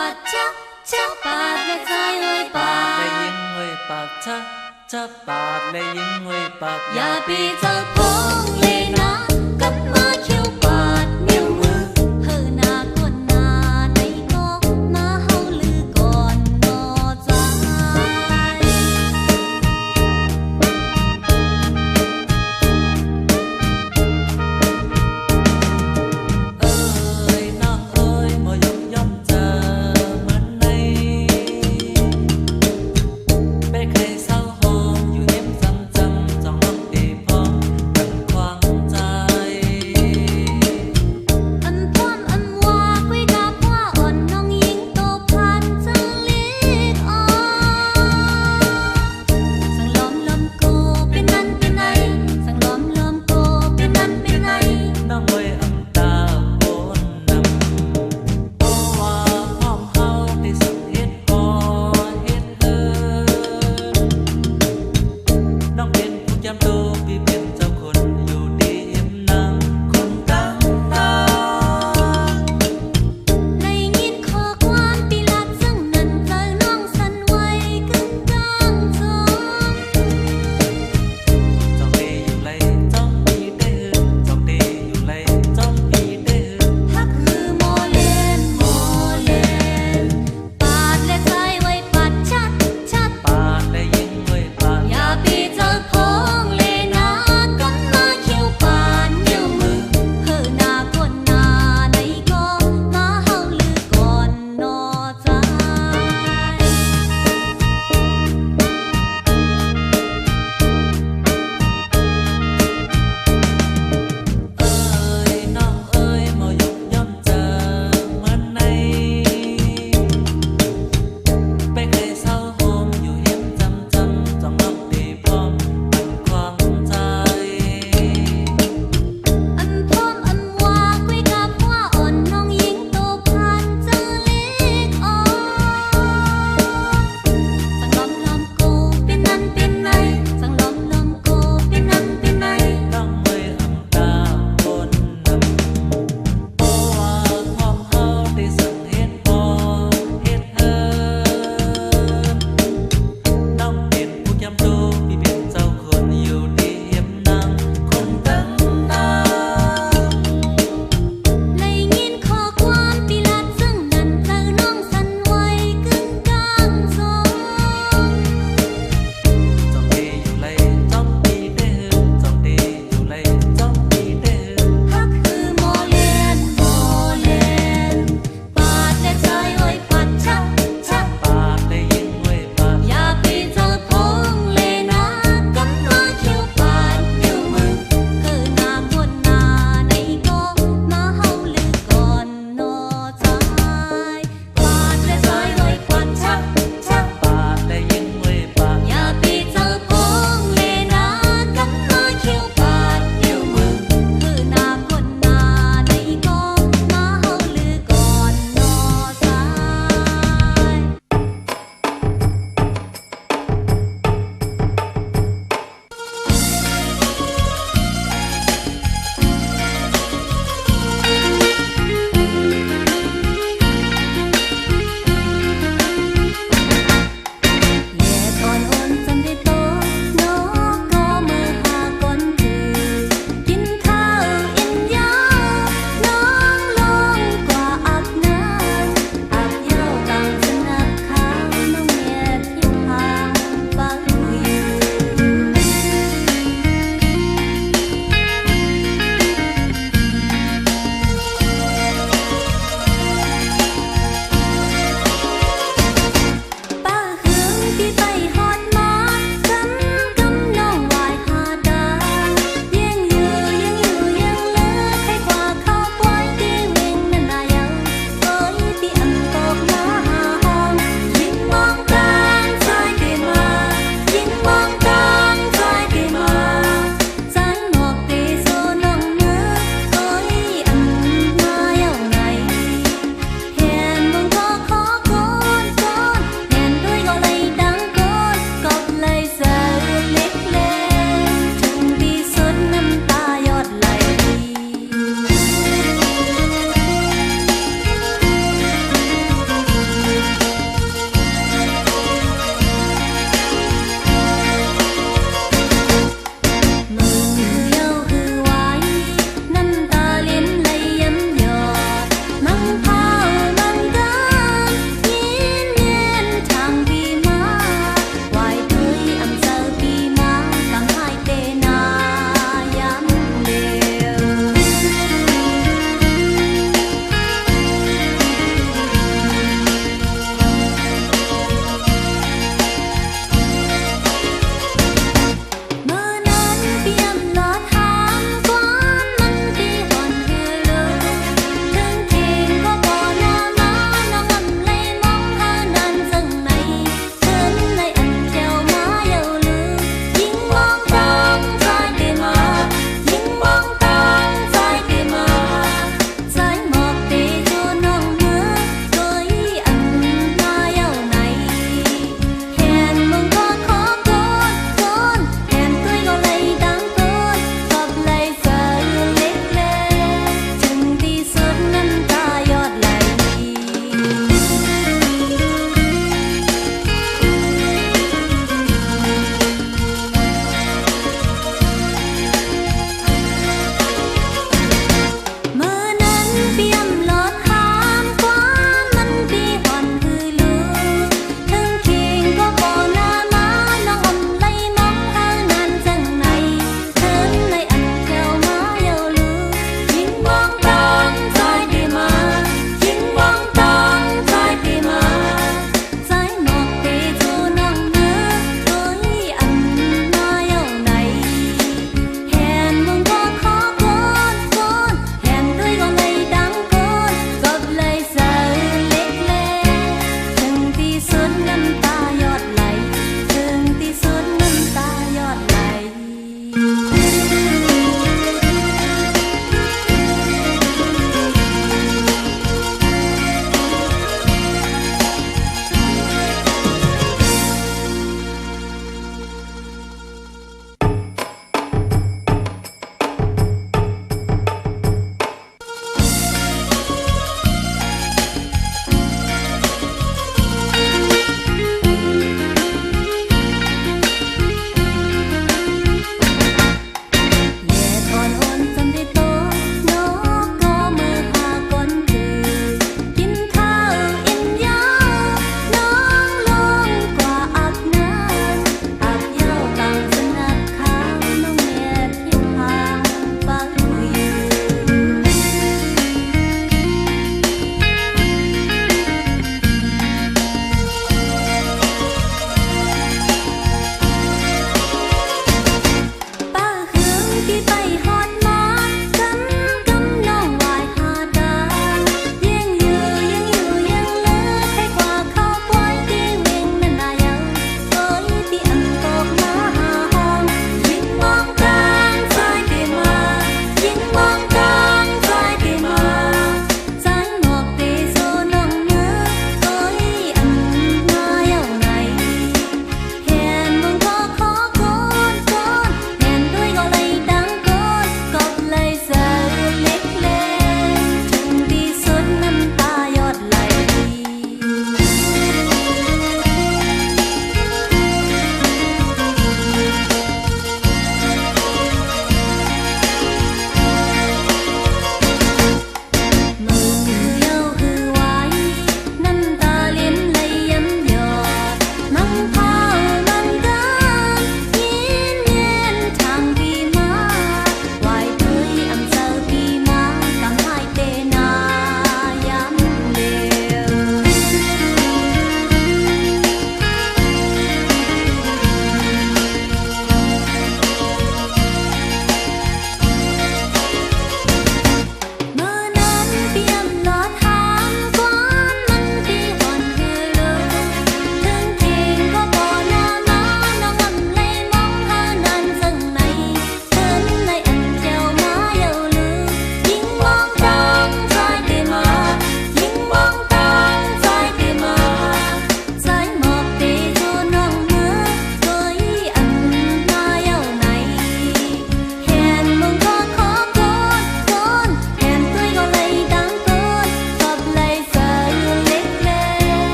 bạt chắc bạtและใจเอ้ยบา และ ด ยิงเอ้ยปาดจะปาดและยิงเอ้ยปาด อย่าปีเจ้าพ้องเลยนะกับมาเขียวปาดนิ้วมือเฮอหน้าก้นหน้าในก็มาเฮาลือก่อนนอใจ เอ้ยน้องเอ้ยบ่ยอมเจอมันในเป้ใครเศร้าหอมอยู่เย็บจำจ้องน้องตีพร้อมกันควางใจ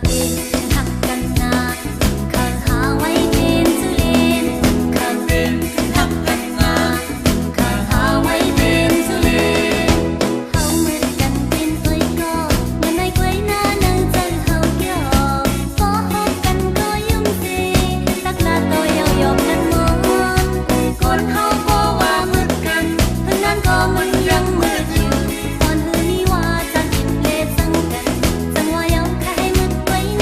กินหักกันนาเขาหาไว้เป็นสุเลนเขากินหักกันนาเขาหาไว้เป็นสุเลนเฮาเหมือนกันเป็นอ้อยก็เหมือนในกล้วยหน้าหนังจังเฮาเกี่ยวพอฮกกันก็ยุ่งสิตักลาตัวยาวๆกันมองคนเฮาบ่ว่าเหมือนกันเพิ่นนั้นก็มันยังมืดอยู่ตอนหือนี้ว่าจะกินเลสังกันจังว่ายังใครมึกไว้น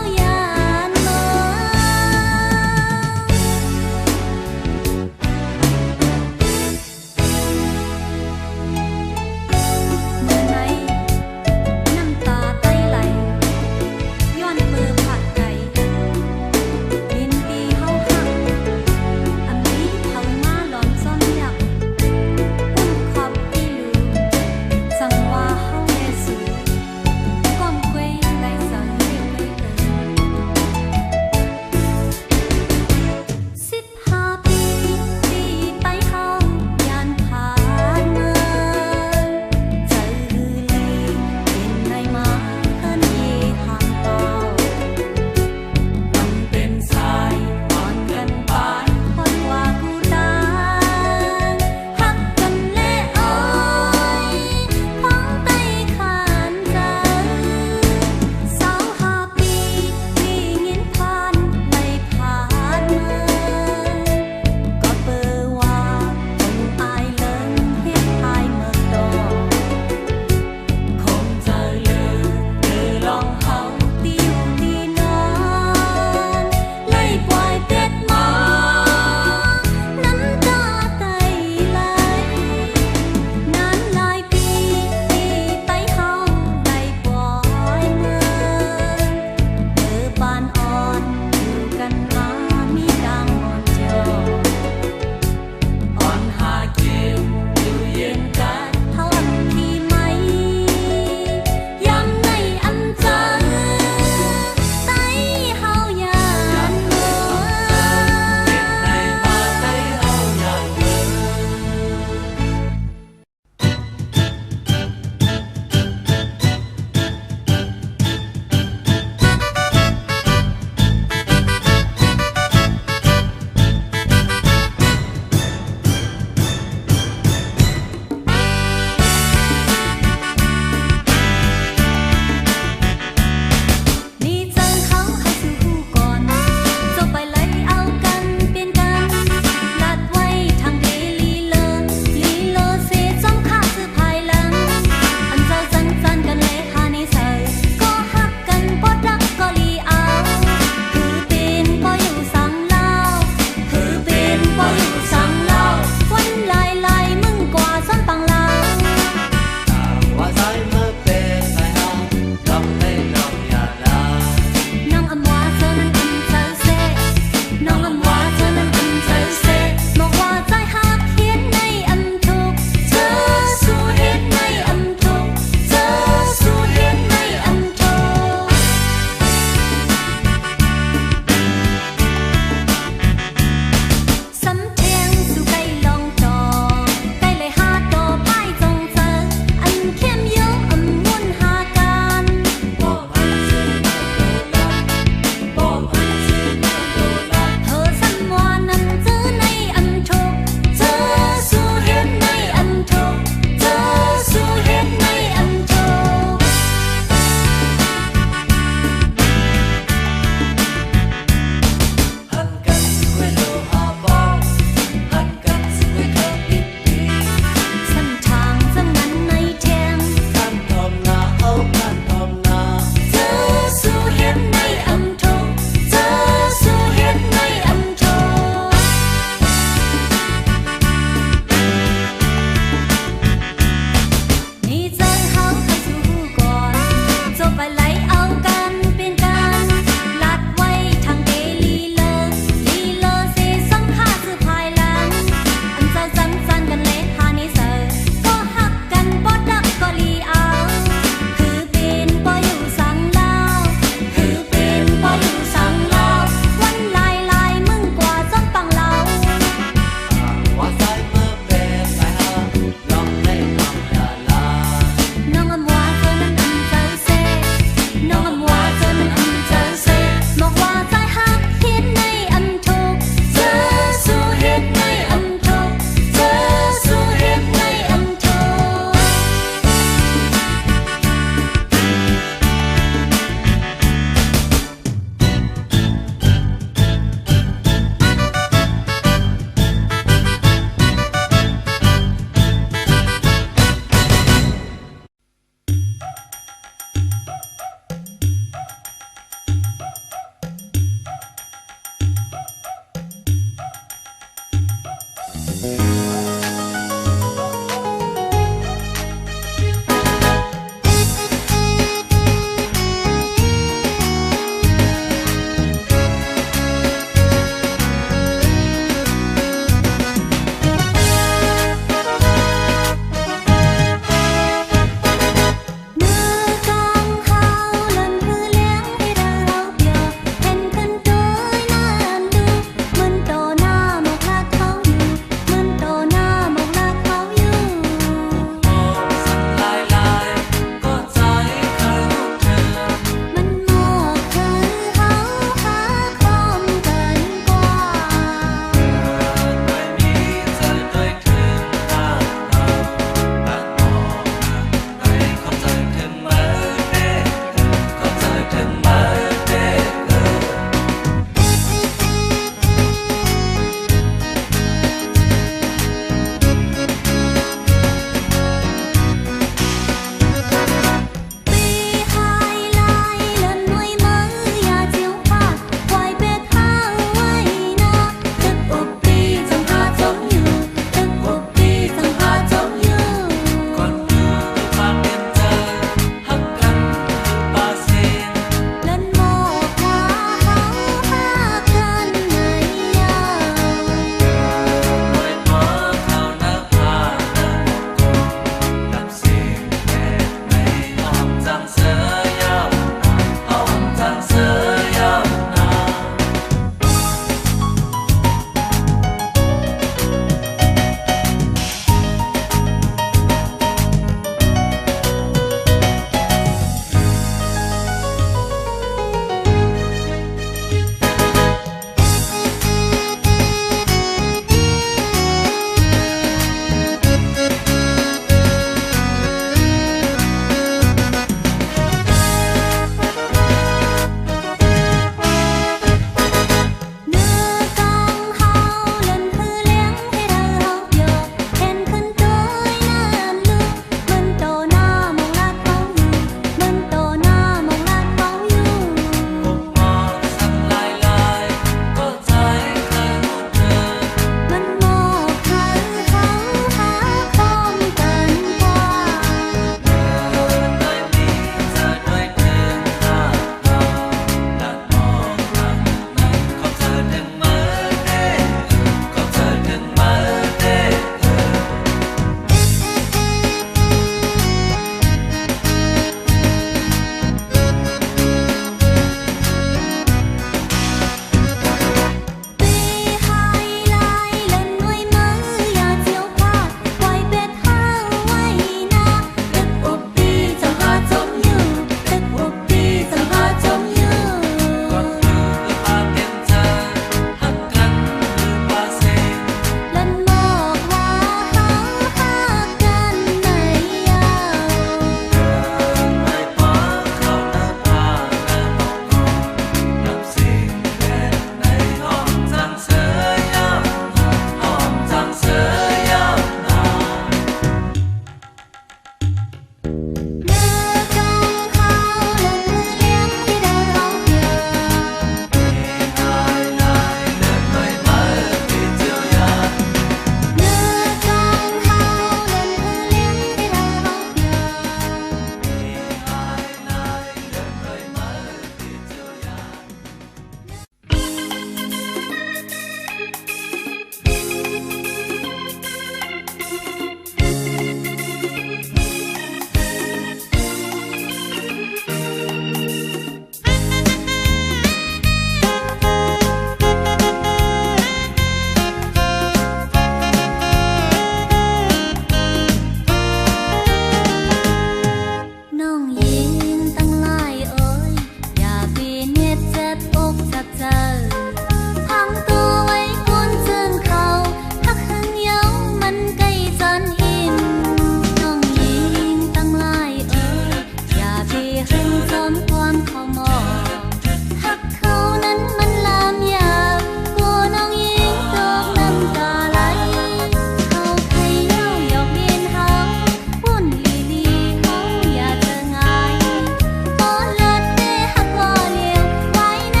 ใน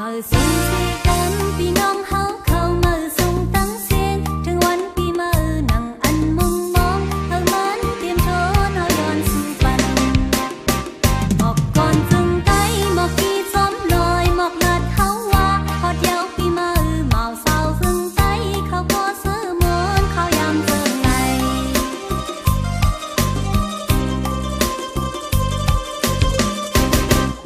มือส่งเสียกันพี่น้องเฮาเข้ามือส่งตั้งเสียงถึงวันปีมือนั่งอันมุงมองเฮามันเตรียมโชนเฮาย้อนสู่ปันหมอกก่อนจึงไกหมอกกี่ซ้อมลอยหมอกเลิศเฮาว่าพอเดียวปีมือเมาเศร้าซึ่งไตเขาก็ซื้อมนเขายามเจอไง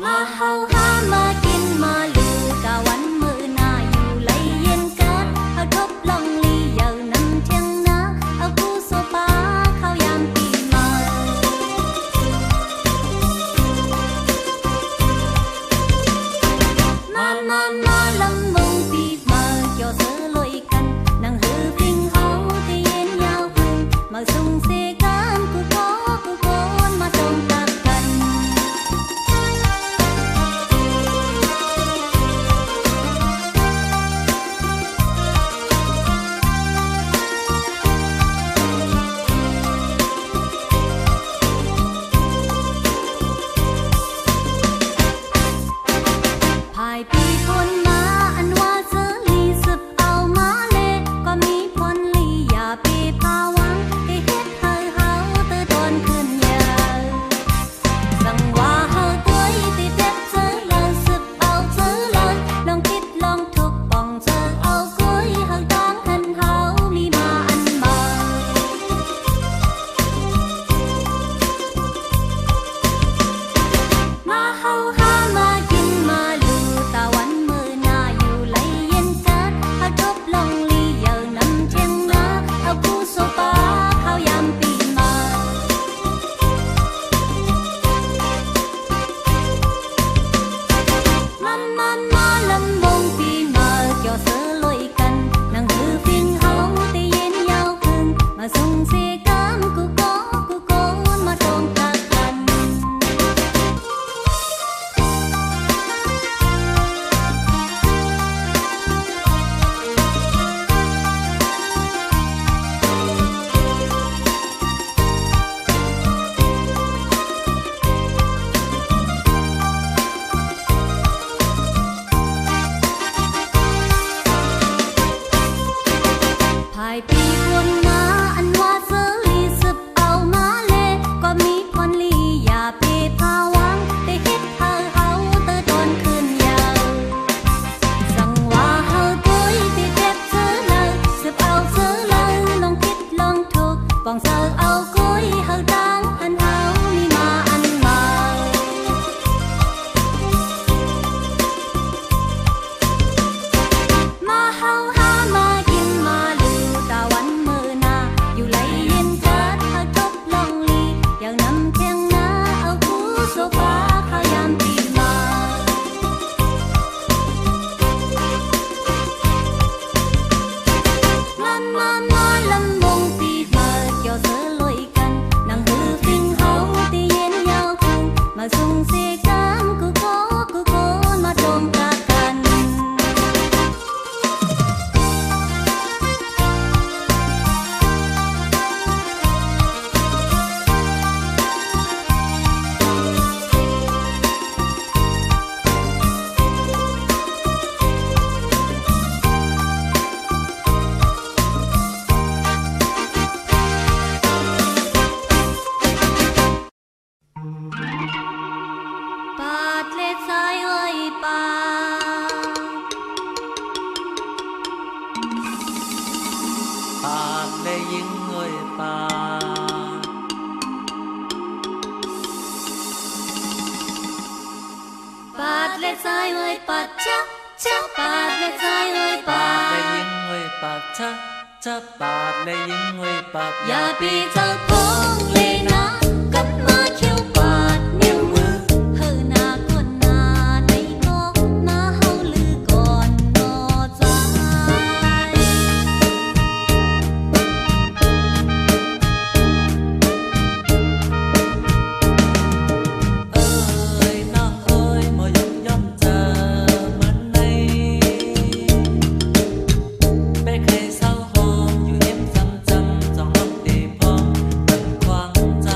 มาเฮาหามากินมาลือกะวันมื้อหน้าอยู่ไหลเย็นกันเฮาทบลองลีเหยาน้ำเที่ยงนาเอากูโซปาเขายามปีมามาลำมงปีมาเกี่ยวเสือลอยกันนั่งหือพิงเฮาที่เย็นยาวพึ่งมาส่งเสียกันกูขอกูโกนมาจงตักกันภายปีพ้นมาอันว่าเสือลีสืบเอามาเลก็มีพลลีอย่าปีภาวังที่เฮ็ดให้เฮาเตือตอนขึ้นยาวสั่งว่าเฮาตัวที่เด็ดเสือเลยสืบเอาเสือเลยลองคิดลองทุกป่องเสือเอากุ้ยเฮาตั้งหันเฮามีมาอันมามาเฮาหามากินมาลือตะวันมื้อหน้าอยู่ไหลเย็นกันเฮาทบลองลีเหยาน้ำเที่ยงนาเอากูโซปาเขายามปีมาลำวงปีมาเกี่ยวเสือลอยกันนั่งหือพิงเฮาที่เย็นยาวพึ่งมาส่งเสียกันกูโกนมาตรงตักกัน ภายปีพ้นมาอันว่าเสือลีสืบเอามาเลก็มีพลลีอย่าปีภาวังได้เฮ็ดให้เฮาเตือตอนขึ้นยาวสั่งว่าเฮาตุ้ยที่เด็ดเสือเลยสืบเอาเสือเลยลองคิดลองทุกป่องเสือเอากุ้ยเฮาตั้งหันเฮามีมาอันมามาเฮาหามากินมาลือตะวันมื้อหน้าอยู่ไหลเย็นกันเฮาทบลองลีอย่างน้ำเที่ยงนาเอากูโซฟาเขายามปีมาลำวงปีมาเกี่ยวเสือลอยกันนั่งหือพิงเฮาที่เย็นยาวพึ่งมาส่งเสียกันกูโกนมาตรงตักกัน ปาดเล็ดสายเอ้ยปาปาดเลยยิงเอ้ยปาดปาดเล็ดสายเอ้ยปาดชะปาดเล็ดสายเอ้ยปา ปาดเลย ด ยิงเอ้ยปาดชะปาดเลยยิงเอ้ยปาด อย่าปีเจ้าพงเลยนะกับมาเขียวปาดนิ้วมือเฮอหน้าคนหน้าในก็มาเฮาลือก่อนนอใจ เอ้ยน้องเอ้ยบ่ยอมยอมเจอมันในไปเคยเศร้าหอมอยู่เอ็มจำจ้องน้องตีพร้อมมันควางใจ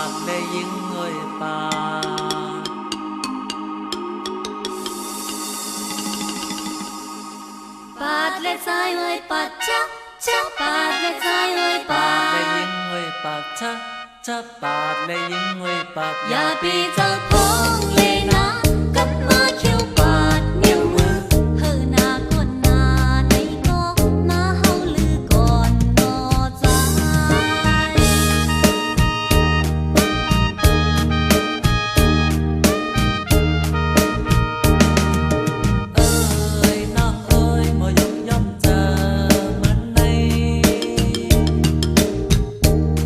ดและยิงเงยปาด ปาดและซ้ายเอ้ยปาดชักชักปาดและซ้ายเอ้ยปา ปาดและ ด ยิงเงยปาดชะปาดและยิงเงยปาด อย่าปีเจ้าพงเลยนะกับมาเขียวปาดนิ้วมือเฮอหน้าคนหน้าในก็มาเฮาลือก่อนนอใจ เอ้ยน้องเอ้ยบ่ยกย่อมเจอมันใน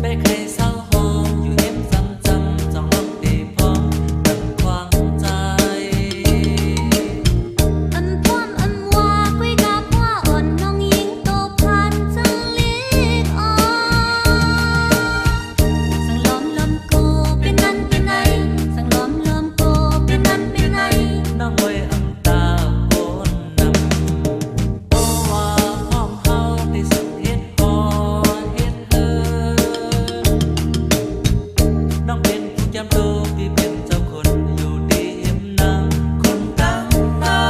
ไปใครเศร้าหอมอยู่เอ็มจำจ้องลองตีพร้อมดังควางใจ อันพร้อมอันว่าคุยกับว่าอ่อนน้องหญิงโตพันจังเล็กอ่อนสังล้อมล้อมโกเป็นนั้นเป็นไหนสังล้อมล้อมโกเป็นนั้นเป็นไหน น้องเอ้ยอำตาโคนนำโอ้ว่าพร้อมเฮาได้สังเฮ็ดพอเฮ็ดเอิน้องเป็นผู้จำโตที่เป็นเจ้าคนอยู่ดีเอ็มนำคนตั้งตา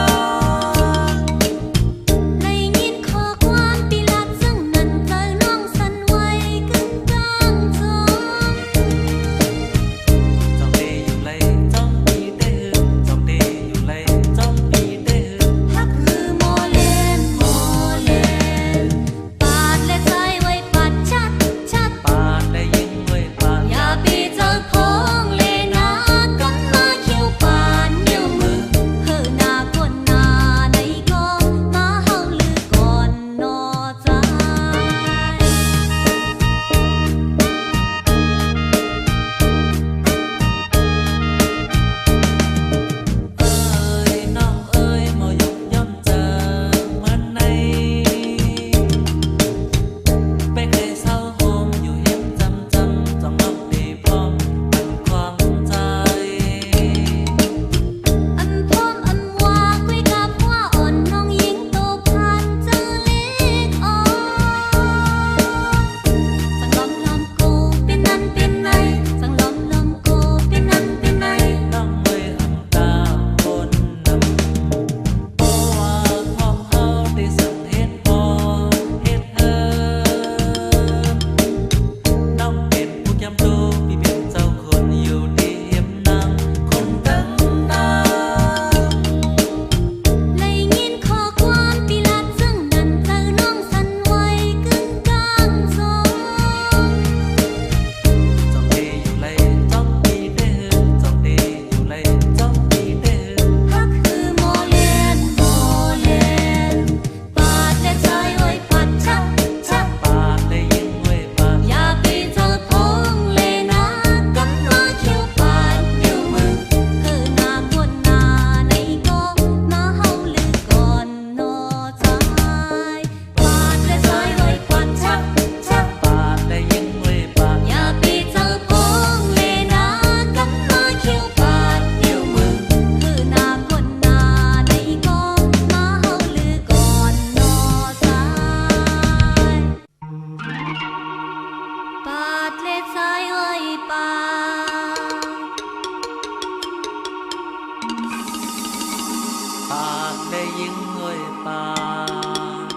ได้ยินข้อความปีลัดซึ่งนั้นใจน้องสั่นไหวกึ่งกลางจอม จ้องดีอยู่ไรจ้องปีได้หึจ้องดีอยู่ไรจ้องปีได้หึ ฮักคือโมเลนโมเลนปาดและใจไว้ปัดชัดชัด ปาดและยิงเว้ยปาด อย่าปีเจ้าพงเลยนะกันมาเขียวปานนิ้วมือเฮอหน้าคนหน้าในก็มาเฮาลือก่อนนอใจ เอ้ยน้องเอ้ยบ่ยกย่อมเจอมันในไปใครเศร้าโฮมอยู่เอ็มจำจ้องลองตีพร้อมดังความใจ อันพร้อมอันว่าคุยกับว่าอ่อนน้องหญิงโตพันจังเล็กอ่อนสังล้อมล้อมโกเป็นนั้นเป็นไหนสังล้อมล้อมโกเป็นนั้นเป็นไหน น้องเอ้ยอำตาโคนนำโอ้ว่าพร้อมเฮาได้สังเฮ็ดพอเฮ็ดเอิน้องเป็นผู้จำโตที่เป็นเจ้าคนอยู่ดีเอ็มนำคนตั้งตา ได้ยินข้อความปีลัดซึ่งนั้นใจน้องสั่นไหวกึ่งกลางจอม จ้องดีอยู่ไรจ้องปีได้หึจ้องดีอยู่ไรจ้องปีได้หึ ฮักคือโมเลนโมเลนปาดและใจไว้ปัดชักชัก ปาดและยิงเว้ยปาด อย่าปีเจ้าพงเลยนะกันมาเขียวปาดนิ้วมือเฮอหน้าคนหน้าในก็มาเฮาลือก่อนนอใจปาดและใจไว้ปัดชักชัก ปาดและยิงเว้ยปาด อย่าปีเจ้าพงเลยนะกันมาเขียวปาดนิ้วมือเฮอหน้าคนหน้าในก็มาเฮาลือก่อนนอใจปาดและใจไว้ปาด ปาดและยิงเว้ยปาด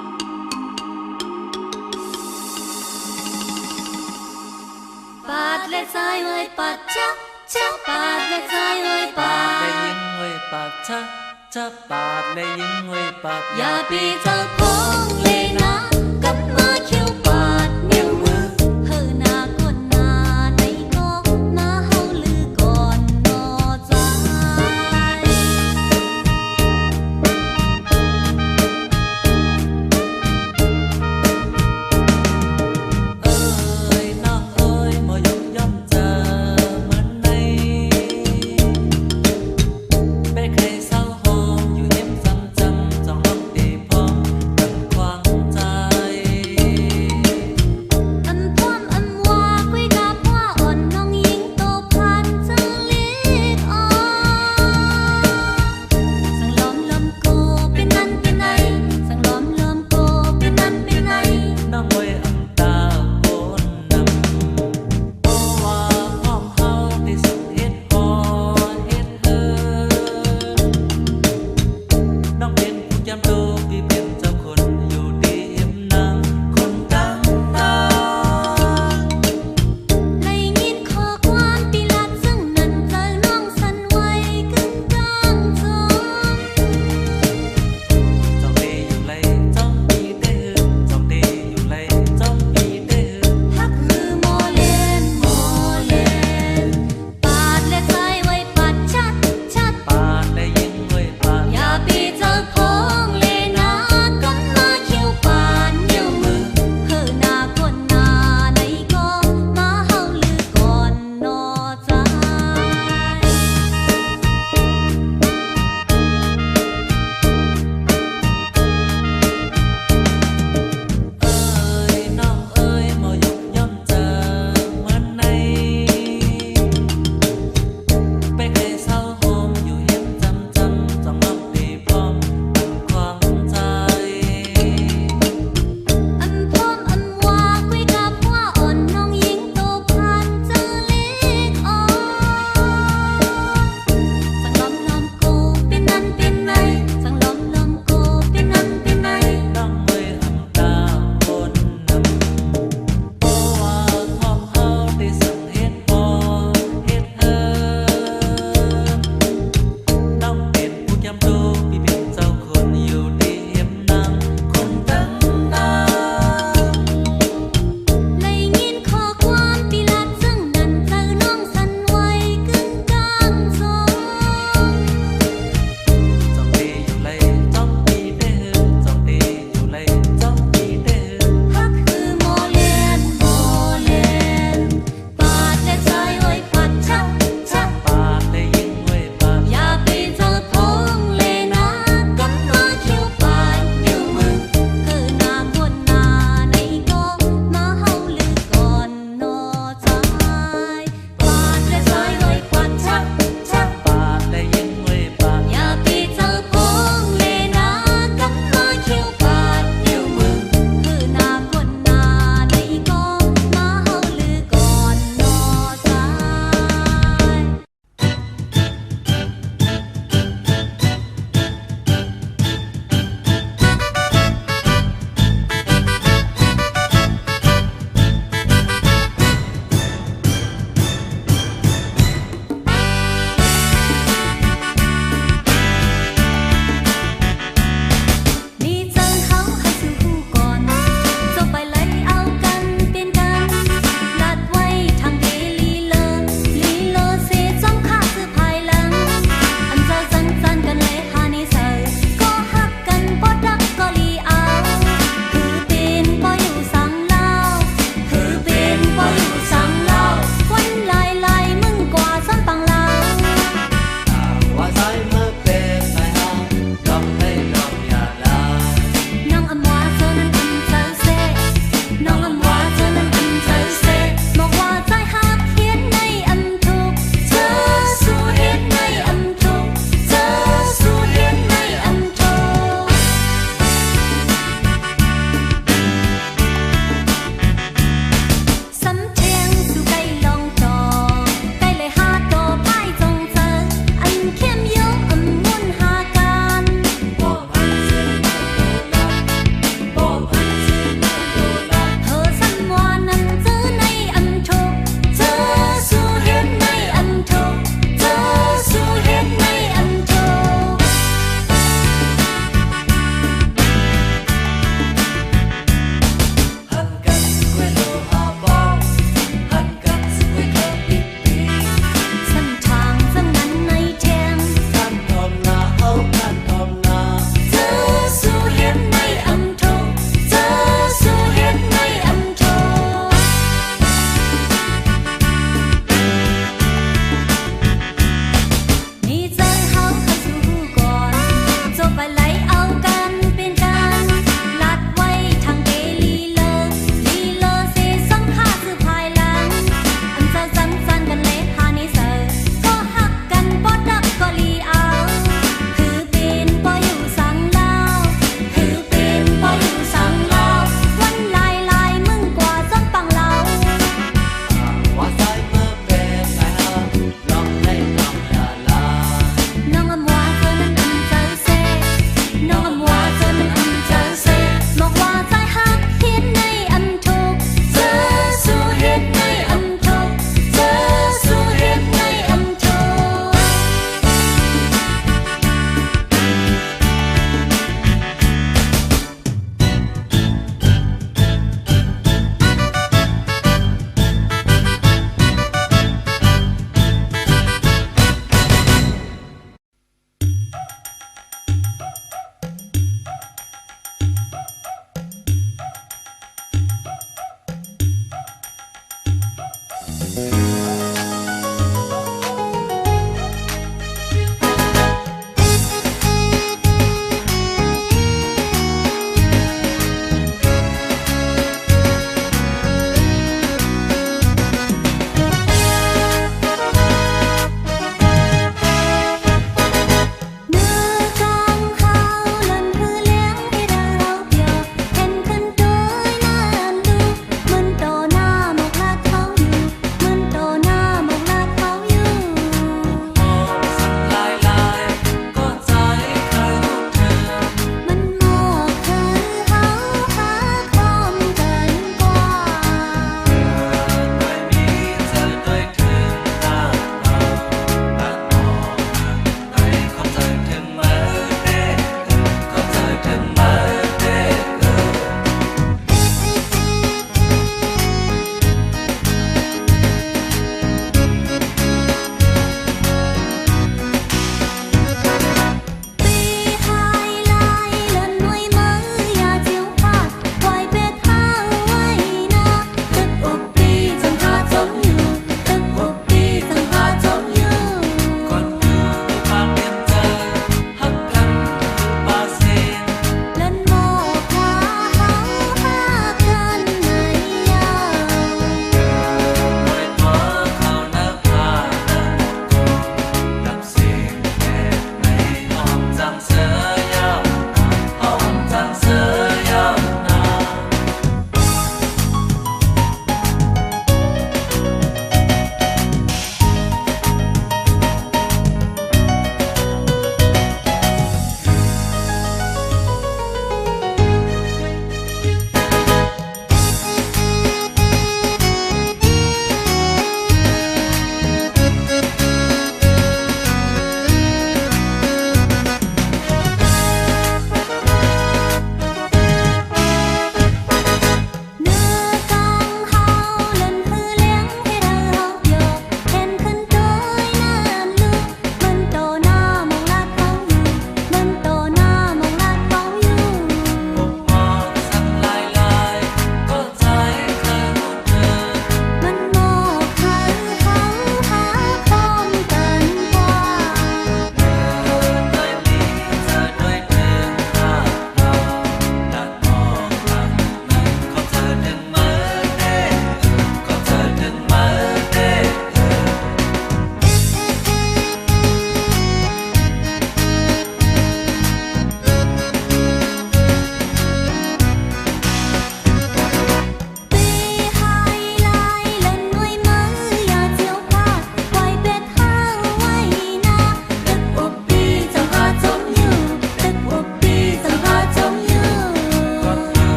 ปาดและใจไว้ปัดชักชักปาดและใจไว้ปา ปาดและ ด ยิงเว้ยปาดชะปาดและยิงเว้ยปาด อย่าปีเจ้าพงเลยนะกับมาเขียว